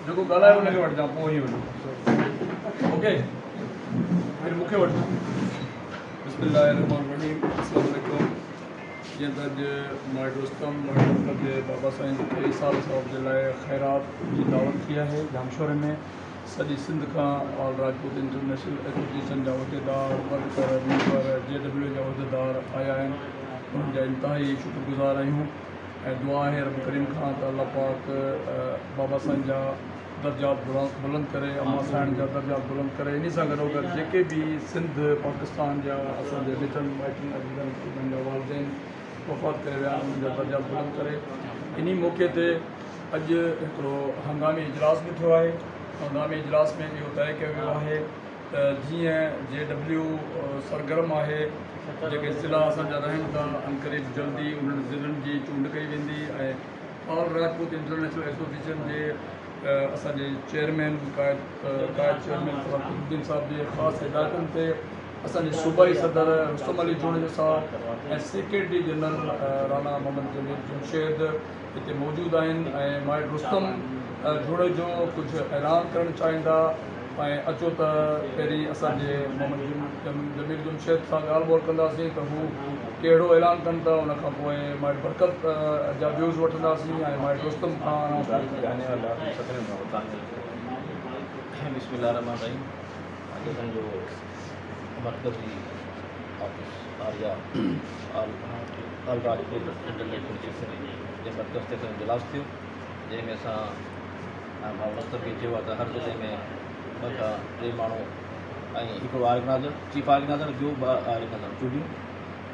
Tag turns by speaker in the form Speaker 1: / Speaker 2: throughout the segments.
Speaker 1: जो ॻाल्हायो हुनखे वठिजां पोइ ई वठो ओके फिर मूंखे वठो बिस्मिल्लाहिर्रहमानिर्रहीम अस्सलाम वालेकुम। जीअं त अॼु माइट रुस्तम जे बाबा साईं जे 23 साल साहब जे लाइ ख़ैरात जी दावत थी आहे जामशोरे में। सॼी सिंध खां ऑल राजपूत इंटरनेशनल एसोसिएशन जा उहिदेदार वर्कर मेंबर JW जा उहिदेदार आया आहिनि। उन्हनि जा इंतिहाई शुक्रगुज़ार आहियूं ऐं दुआ आहे रब करीम खां त अल्लाह पाक बाबा साईं जा दर्जात बुलंद करे, अम्मा साईं जा दर्जात बुलंद करे। इन सां गॾो गॾु जेके बि सिंध पाकिस्तान जा असांजे मिटनि माइटनि उन्हनि जा वालदेन वफ़ात करे विया आहिनि, उन्हनि जा दर्जात बुलंद करे। इन मौक़े ते अॼु हिकिड़ो हंगामी इजलास बि थियो आहे। हंगामी इजलास में इहो तय कयो वियो आहे त जीअं JW सरगर्म आहे, जेके ज़िला असांजा रहनि था अनक़रीब जल्दी उन्हनि ज़िलनि जी चूंड कई वेंदी ऐं ऑल राजपूत इंटरनेशनल एसोसिएशन जे असांजे चेयरमैन कायद चेयरमैन फलाकुद्दीन साहब जे ख़ासि हिदायतुनि ते असांजे सूबाई सदर रुस्तम अली जुनेजो साहब ऐं सेक्रेटरी जनरल राना मोहम्मद जमील जमशेद हिते मौजूदु आहिनि ऐं माइट रुस्तम जुनेजो कुझु ऐलान करणु चाहींदा ऐं अचो त पहिरीं असांजे मोहम्मद जमील जमशेद सां ॻाल्हि ॿोल कंदासीं त हू कहिड़ो ऐलान कनि था। उनखां पोइ माइट बरकत जा व्यूज़ वठंदासीं ऐं माइट रुस्तम खां
Speaker 2: जो मरकज़ी ऑफिस आरिया ऑल राजपूत इंटरनेशनल जे मरकज़ ते इजलास थियो, जंहिंमें असां भाउ नसर बि चयो आहे त हर ज़िले में 2 खां 3 माण्हू ऐं हिकिड़ो ऑर्गेनाइज़र चीफ ऑर्गेनाइज़र ॿियो 2 ऑर्गेनाइज़र चूंडियूं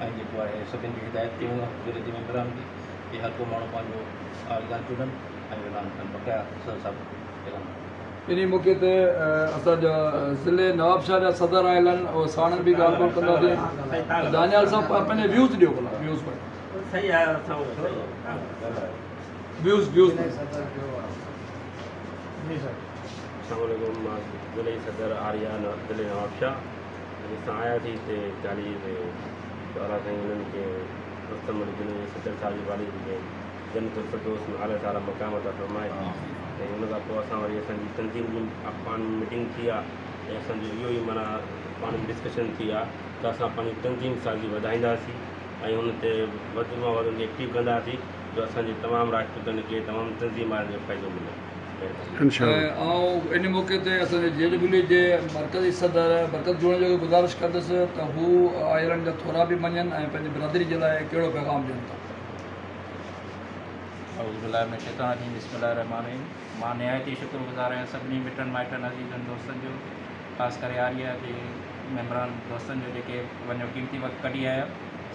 Speaker 2: ऐं जेको आहे सभिनी खे हिदायत कयूं ज़िले जे मेंबरनि खे कि हर को माण्हू पंहिंजो ऑर्गेनाइज़र चूंडनि ऐं ऐलान कनि। बक़ाया सर साहिबु ऐलान
Speaker 1: इन मौक़े ते असांजा ज़िले नवाबशाह जा सदर आयल आहिनि और साणनि बि ॻाल्हि ॿोल कंदासीं। दानियाल साहब पंहिंजे व्यूज़ ॾियो भला व्यूज़
Speaker 3: मां ज़िले सदर आरिया ज़िले नवाबशाह असां आयासीं हिते 40 में द्वारा साईं उन्हनि खे रुस्तम अली जुनेजो सदर साहिब जी वाली खे जन्नतुल फिरदौस में आला सारा मक़ाम था फ़रमाए ऐं उन खां पोइ असां वरी असांजी तनज़ीम जी पाण मीटिंग थी आहे ऐं असांजो इहो ई माना पाण डिस्कशन थी आहे त असां पंहिंजी तनज़ीम साज़ी वधाईंदासीं ऐं हुन ते वधि में वधि एक्टिव कंदासीं जो असांजे तमामु राजपूतनि खे तमामु तनज़ीम वारनि खे फ़ाइदो मिले।
Speaker 1: ऐं इन मौक़े ते असांजे JW जे मरकज़ी सदर बरकत जुनेजो खे गुज़ारिश कंदुसि त हू आयरनि जा थोरा बि मञनि ऐं पंहिंजी बिरादरी जे लाइ कहिड़ो पैगाम ॾियनि था।
Speaker 4: बिस्मिल्लाहिर्रहमानिर्रहीम। मां निहायती शुक्रगुज़ार आहियां सभिनी मिटनि माइटनि अज़ीज़नि दोस्तनि जो, ख़ासि करे आरिया जे मेंबरनि दोस्तनि जो जेके वञो क़ीमती वक़्तु कढी आया।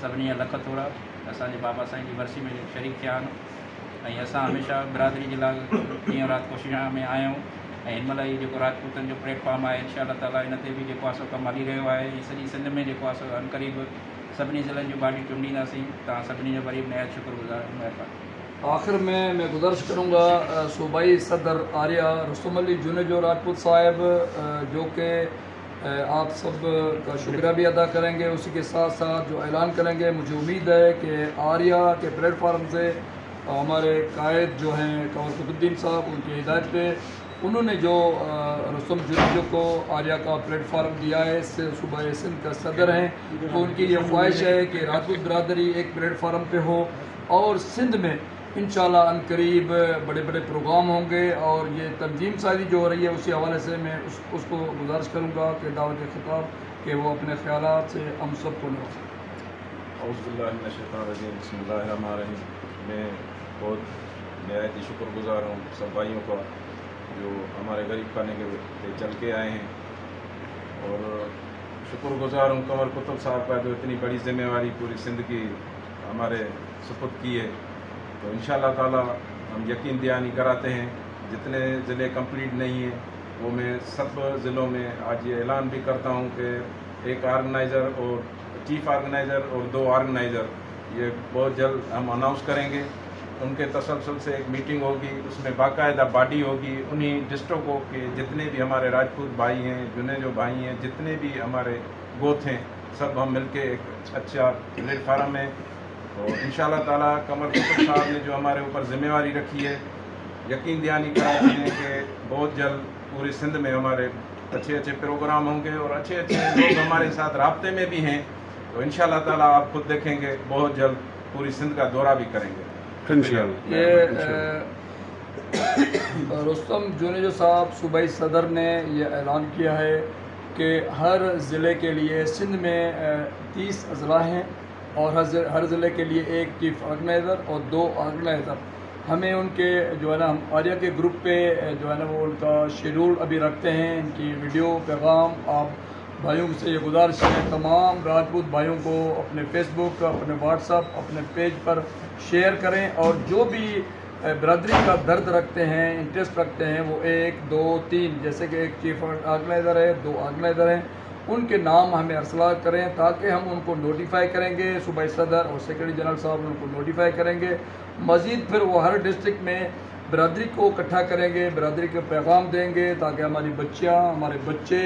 Speaker 4: सभिनी जा लख थोरा असांजे बाबा साईं जी वरसी में शरीक थिया आहिनि ऐं असां हमेशह बिरादरी जे लाइ ॾींहुं राति कोशिशि में आहियूं ऐं हिन महिल ही जेको राजपूतनि जो प्लेटफॉर्म आहे इंशाअल्लाह ताला इन ते बि जेको आहे सो कमु हली रहियो आहे। सॼी सिंध में जेको आहे सो अनक़रीब सभिनी ज़िलनि जूं बाडियूं चूंडींदासीं। तव्हां सभिनी जो वरी निहायत शुक्रगुज़ार महिरबानी।
Speaker 1: आखिर में मैं गुजारिश करूँगा सूबाई सदर आर्या रुस्तम अली जुनेजो राजपूत साहब जो कि आप सब का शुक्रिया भी अदा करेंगे, उसी के साथ साथ जो ऐलान करेंगे। मुझे उम्मीद है कि आर्या के प्लेटफार्म से हमारे कायद जो हैं फलाकुद्दीन साहब, उनकी हिदायत पे उन्होंने जो रुस्तम जुनेजो को आर्या का प्लेटफार्म दिया है, इससे सूबा सिंध का सदर हैं, तो उनकी ये ख्वाहिश है कि राजपूत बिरादरी एक प्लेटफार्म पे हो और सिंध में इंशाअल्लाह अनकरीब बड़े बड़े प्रोग्राम होंगे। और ये तंजीम साजी जो हो रही है उसी हवाले से मैं उसको गुजारिश करूँगा कि दावत खिताब कि वो अपने ख्यालात से हम सब को
Speaker 5: मैं बहुत निहायत ही शुक्रगुज़ार हूँ सब भाइयों का जो हमारे गरीब खाने के लिए चल के आए हैं, और शुक्रगुज़ार हूँ कमर कुतुब साहब का जो इतनी बड़ी जिम्मेवारी पूरी सिंध की हमारे सुपुर्द की है। तो इंशाअल्लाह ताला हम यकीन दयानी कराते हैं जितने ज़िले कंप्लीट नहीं हैं वो मैं सब ज़िलों में आज ये ऐलान भी करता हूँ कि एक ऑर्गेनाइज़र और चीफ ऑर्गेनाइज़र और 2 ऑर्गेनाइज़र ये बहुत जल्द हम अनाउंस करेंगे। उनके तसलसल से एक मीटिंग होगी, उसमें बाकायदा बॉडी होगी उन्हीं डिस्ट्रिक्टों के जितने भी हमारे राजपूत भाई हैं, जुनेजो भाई हैं, जितने भी हमारे गोथ हैं, सब हम मिलके एक अच्छा प्लेटफार्म है। तो इंशाअल्लाह ताला कमर कुतुब साहब ने जो हमारे ऊपर जिम्मेवारी रखी है यकीन दहानी कराते हैं कि बहुत जल्द पूरे सिंध में हमारे अच्छे अच्छे प्रोग्राम होंगे और अच्छे अच्छे लोग हमारे साथ राब्ते में भी हैं। तो इंशाल्लाह ताला आप खुद देखेंगे बहुत जल्द पूरी सिंध का दौरा भी करेंगे इंशाल्लाह।
Speaker 1: ये रुस्तम जुनेजो साहब सूबाई सदर ने यह ऐलान किया है कि हर ज़िले के लिए सिंध में 30 अजला हैं और हर ज़िले के लिए एक चीफ ऑर्गेनाइज़र और 2 ऑर्गेनाइज़र। हमें उनके जो है ना हम आर्या के ग्रुप पे जो है ना वो उनका शेड्यूल अभी रखते हैं, इनकी वीडियो पैगाम आप भाइयों से ये गुजारिश है तमाम राजपूत भाइयों को अपने फेसबुक, अपने व्हाट्सअप, अपने पेज पर शेयर करें और जो भी बरदरी का दर्द रखते हैं, इंटरेस्ट रखते हैं, वो 1, 2, 3 जैसे कि एक चीफ ऑर्गेनाइज़र है, 2 ऑर्गेनाइज़र हैं, उनके नाम हमें अरसला करें ताकि हम उनको नोटिफाई करेंगे। सूबाई सदर और सेक्रेटरी जनरल साहब उनको नोटिफाई करेंगे। मज़ीद फिर वो हर डिस्ट्रिक्ट में बरदरी को इकट्ठा करेंगे, बरदरी के पैगाम देंगे ताकि हमारी बच्चियाँ, हमारे बच्चे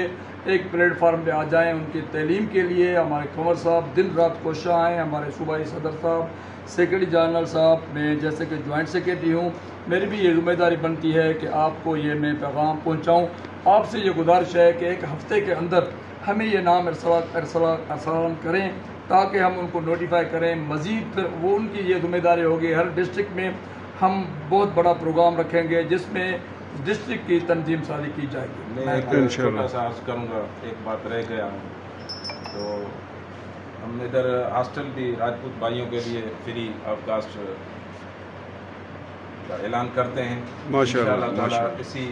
Speaker 1: एक प्लेटफार्म पे आ जाएं उनकी तालीम के लिए। हमारे कंवर साहब दिन रात कोशिश आएँ, हमारे सूबाई सदर साहब, सेक्रेटरी जनरल साहब, मैं जैसे कि जॉइंट सेक्रेटरी हूँ, मेरी भी ये जिम्मेदारी बनती है कि आपको ये मैं पैगाम पहुँचाऊँ। आपसे ये गुजारिश है कि एक हफ़्ते के अंदर हमें ये नाम अरसलान करें ताकि हम उनको नोटिफाई करें। मज़ीद फिर वो उनकी ये जिम्मेदारी होगी, हर डिस्ट्रिक्ट में हम बहुत बड़ा प्रोग्राम रखेंगे जिसमें डिस्ट्रिक्ट की तंजीम साजी की जाएगी।
Speaker 5: मैं एक छोटा सा अर्ज करूँगा, एक बात रह गया हूँ, तो हम इधर हॉस्टल भी राजपूत भाइयों के लिए फ्री ऑफ कास्ट का ऐलान करते हैं इंशाअल्लाह ताला। इसी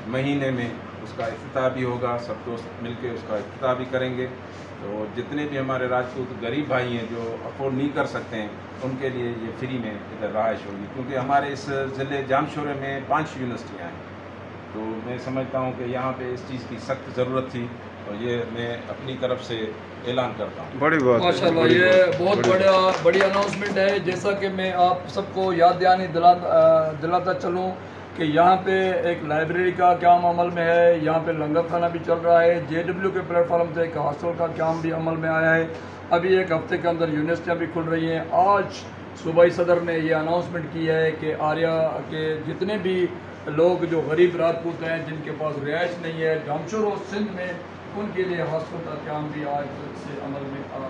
Speaker 5: महीने में उसका इफ्तिताह भी होगा, सब दोस्त मिलके उसका इफ्तिताह भी करेंगे। तो जितने भी हमारे राजपूत गरीब भाई हैं जो अफोर्ड नहीं कर सकते हैं उनके लिए ये फ्री में इधर रहाइश होगी, क्योंकि हमारे इस ज़िले जामशोरे में 5 यूनिवर्सिटियाँ हैं। तो मैं समझता हूँ कि यहाँ पे इस चीज़ की सख्त ज़रूरत थी और ये मैं अपनी तरफ से ऐलान करता हूँ।
Speaker 1: बड़ी बात माशाल्लाह, ये बहुत बड़ी अनाउंसमेंट है। जैसा कि मैं आप सबको याद दहानी दिलाता चलूँ कि यहाँ पे एक लाइब्रेरी का काम अमल में है, यहाँ पे लंगर खाना भी चल रहा है, JW के प्लेटफॉर्म से एक हॉस्टल का काम भी अमल में आया है। अभी एक हफ्ते के अंदर यूनिवर्सिटियाँ भी खुल रही हैं। आज सूबाई सदर ने ये अनाउंसमेंट की है कि आर्या के जितने भी लोग जो गरीब राजपूत हैं जिनके पास रिहाइश नहीं है जामशोर और सिंध में, उनके लिए हॉस्टल का काम भी आज से अमल में आ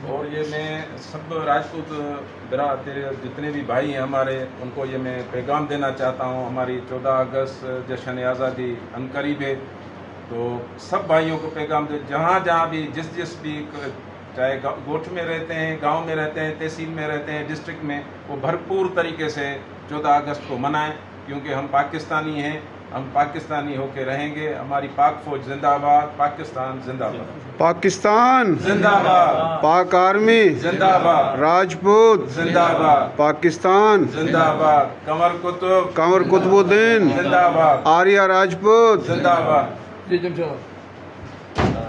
Speaker 5: और ये मैं सब राजपूत बिरादरी जितने भी भाई हैं हमारे, उनको ये मैं पैगाम देना चाहता हूँ। हमारी 14 अगस्त जश्न आज़ादी अनकरीब है, तो सब भाइयों को पैगाम दे, जहाँ जहाँ भी जिस भी चाहे गोठ में रहते हैं, गांव में रहते हैं, तहसील में रहते हैं, डिस्ट्रिक्ट में, वो भरपूर तरीके से 14 अगस्त को मनाएं, क्योंकि हम पाकिस्तानी हैं, हम पाकिस्तानी होके रहेंगे। हमारी पाक फौज जिंदाबाद, पाकिस्तान जिंदाबाद,
Speaker 6: पाकिस्तान
Speaker 5: जिंदाबाद,
Speaker 6: पाक आर्मी
Speaker 5: जिंदाबाद,
Speaker 6: राजपूत
Speaker 5: जिंदाबाद,
Speaker 6: पाकिस्तान
Speaker 5: जिंदाबाद, कमर कुतुबुद्दीन
Speaker 6: जिंदाबाद, आर्या राजपूत
Speaker 5: जिंदाबाद।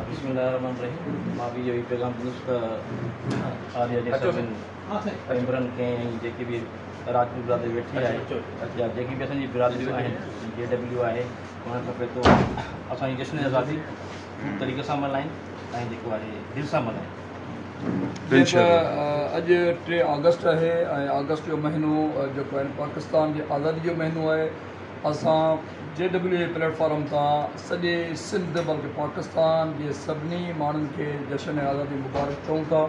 Speaker 2: बिस्मिल्लाहिर्रहमानिर्रहीम। मां भी यही पैगाम आर्या जे सभिनि मेंबरनि खे जेके बि राजपूत बिरादरी वेठी आहे या जेकी बि असांजी बिरादरियूं आहिनि, JW आहे, हुन खपे तो असांजी जश्न आज़ादी तरीक़े सां मल्हाइनि ऐं जेको आहे दिलि सां मल्हाइनि।
Speaker 1: अॼु 3 अगस्त आहे ऐं अगस्त जो महीनो जेको आहे पाकिस्तान जी आज़ादी जो महीनो आहे। असां JW प्लेटफॉर्म तां सॼे सिंध बल्कि पाकिस्तान जे सभिनी माण्हुनि खे जश्न आज़ादी मुबारक चऊं था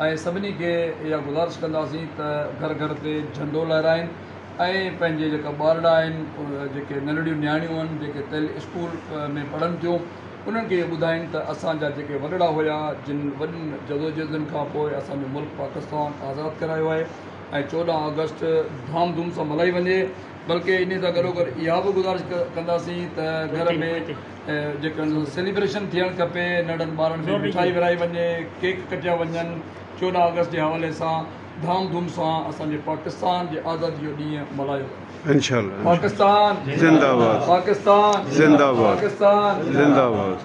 Speaker 1: ऐं सभिनी खे इहा गुज़ारिश कंदासीं त घर घर ते झंडो लहराइनि ऐं पंहिंजे जेका ॿारड़ा आहिनि, जेके नंढड़ियूं नियाणियूं आहिनि, जेके स्कूल में पढ़नि थियूं, उन्हनि खे ॿुधाइनि त असांजा जेके वॾड़ा हुया, जिन वॾियुनि जदोजहदुनि खां पोइ असांजो मुल्क पाकिस्तान आज़ादु करायो आहे ऐं 14 अगस्त धाम धूम सां मल्हाई वञे। बल्कि इन सां गॾोगॾु इहा बि गुज़ारिश कंदासीं त घर में जेका सेलिब्रेशन थियणु खपे, नंढनि ॿारनि खे मिठाई विराई वञे, केक कटिया वञनि। 14 अगस्त जे हवाले सां धाम धूम सां असांजे पाकिस्तान जे आज़ादी जो ॾींहुं मल्हायो
Speaker 6: इंशाअल्लाह।
Speaker 1: पाकिस्तान
Speaker 6: जिंदाबाद,
Speaker 1: पाकिस्तान
Speaker 6: जिंदाबाद,
Speaker 1: पाकिस्तान
Speaker 6: जिंदाबाद।